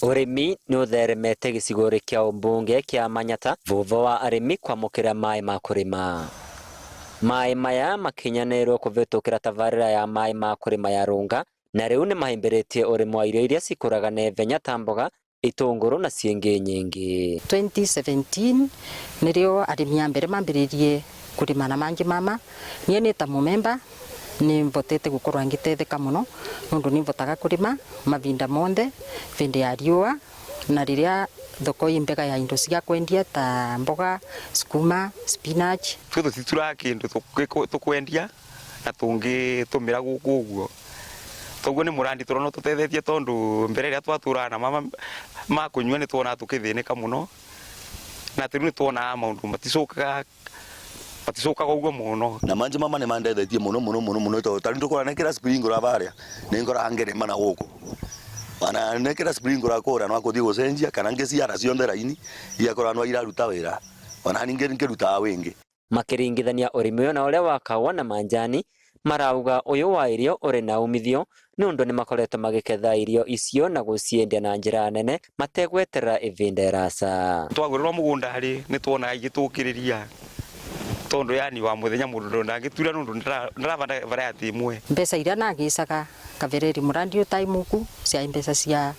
Arĩmi nĩ ũtheremete gĩcigo kĩa mbunge kĩa Manyatta thutha wa arĩmi kwamũkĩra maĩ ma kũrĩma. Maĩ maya makinyanĩirwo kũhĩtũkĩra tabarĩra ya maĩ ma kũrĩma ya Runga, na rĩu nĩ mahĩmbĩrĩtie ũrĩmi wa irio iria cikũraga na ihenya ta mboga, itũngũrũ na ciĩngĩ nyingĩ. 2017 nĩrĩo arĩmi a mbere mambĩrĩirie kũrĩma na manji mama. Niĩ nĩ ta mũmemba nĩ mvotete gũkorwo ngĩteithĩka mũno nondũ nĩ mvotaga kũrĩma mavinda monthe, vĩndĩ ya riũa na rĩrĩa thoko mbega ya indo cia kwendia ta mboga, sukuma, spinach. Tũtituraga kĩndũ tũkwendia na tũngĩtũmĩra gũkũ ũguo. Toguo nĩ mũrandi tũrona tũtethetie tondũ mbere rĩrĩa twatũraga na mama ma kũnyua nĩ tuonaga tũkĩthĩnĩka mũno, na rĩu nĩ tuonaga maũndũ maticokaga ũguo mũno. Na manji mama nĩ mandethetie mũno tondũ tarĩ ndũkora nekĩra sprinkler barĩa nĩ ngora ngerema na gũkũ. Wana nekĩra sprinkler kũra no akũthiĩ gũcenjia kana ngĩciara cionde raini igakora no iraruta wĩra. Wana ningĩ ngĩrutaga wĩngĩ. Makĩringithania ũrĩmi ũyũ na ũrĩa wakawa na manjani, marauga ũyũ wa irio ũrĩ na umithio nĩ ũndũ nĩ makoretwo magĩketha irio icio na gũciendia na njĩra nene mategweterera ivinda irasa. Twagũrĩrwo mũgũnda harĩ nĩ tuonaga igĩtũkĩrĩria tondũ yani wa mũthenya mũndũ ndangĩtura nũndũ ndarabanda variety imwe. Mbeca iria nagicaga kavereri mũrandi ũtaimuku cia mbeca cia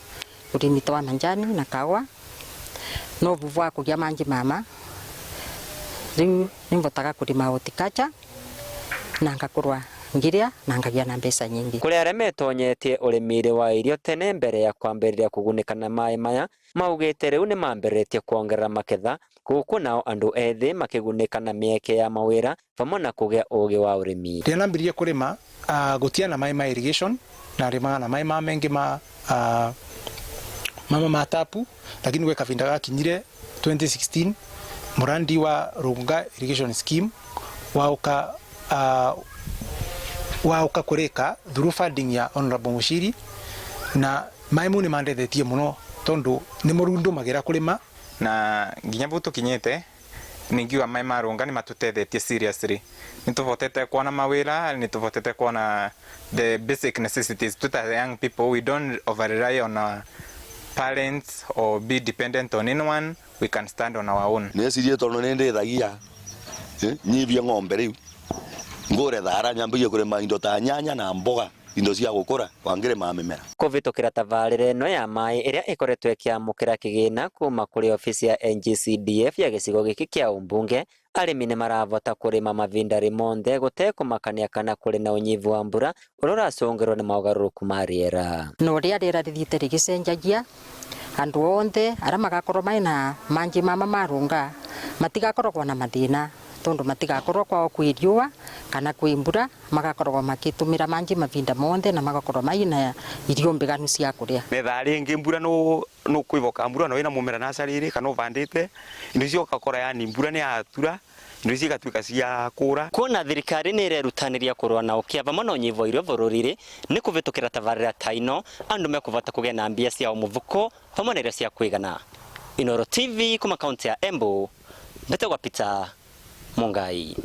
ũrĩmi wa manjani na kawa no vuvu wa kũgĩa manji mama. Rĩu nĩ mvotaga kũrĩma horticulture na ngakorwa ngĩrĩa na ngagĩa na mbeca nyingĩ. Kũrĩ arĩa metonyetie ũrĩmi wa irio tene mbere ya kwambĩrĩria kũgunĩka na maĩ maya, maugĩte rĩu nĩ mambĩrĩtie kuongerera maketha, gũkũ nao andũ ethĩ makĩgunĩka na mĩeke ya mawĩra vamwe na kũgĩa ũgĩ wa ũrĩmi. Rĩrĩa nambĩrĩrie kũrĩma gũtia na maĩ ma irrigation na rĩmaga na maĩ ma mengi ma tapu, lakini gwĩ kavinda gakinyire 2016 mũrandi wa Runga irrigation scheme wauka kũrĩka through funding ya Honorable Mushiri, na maĩ mau nĩ mandethetie mũno tondũ nĩ mũrundũmagĩra kũrĩma na nginya bũ tũkinyĩte ningiuga maĩ ma Runga nĩ matũtethetie seriously. Nĩ tũvotete kuona mawĩra, nĩ tũvotete kuona the basic necessities. Tuta young people, we don't over rely on our parents or be dependent on anyone. We can stand on our own. Nĩcirie tondũ nĩ ndĩthagia nyivia ng'ombe rĩu ngũre thara nyambĩrie kũrĩma indo ta nyanya na mboga, indo cia gũkũra wangĩrĩma mĩmera. Kũvĩtũkĩra tabarĩra ĩno ya maĩ ĩrĩa ĩkoretwo ĩkĩamũkĩra kĩgĩna kuma kũrĩ ofici ya NGCDF ya gĩcigo gĩkĩ kĩa mbunge, arĩmi nĩ maravota kũrĩma mavinda monthe gũtekũmakania kana kũrĩ na ũnyivu wa mbura ũrĩa ũracũngĩrwo nĩ mogarũrũku ma rĩera. Na ũrĩa rĩera rĩthiĩte rĩgĩcenjagia, andũ othe arĩa magakorwo mena manji mama ma Runga matigakoragwo na mathĩna tondũ matigakorwo kwao kwĩ riũa kana kwĩ mbura, magakorwo makĩtũmĩra manji mavinda monthe na magakorwo maina irio mbeganu cia kũrĩa. Metha rĩngĩ mbura no kwĩvoka mbura no ĩna mũmera nacarĩrĩ kana ũvandĩte indo icio ũgakora yani mbura nĩ yatura indo icio igatuĩka cia kũra. Kuona thirikari nĩ irerutanĩria kũrũa na ũkĩa vamwe na ũnyivu wa irio bũrũri-rĩ, nĩ kũvĩtũkĩra tabarĩra ta ĩno andũ mekũvota kũgĩa na mbia cia mũvuko vamwe na irio cia kũigana. Inooro TV kuma kaunti ya Embu, Ndetagwa Peter Mungai.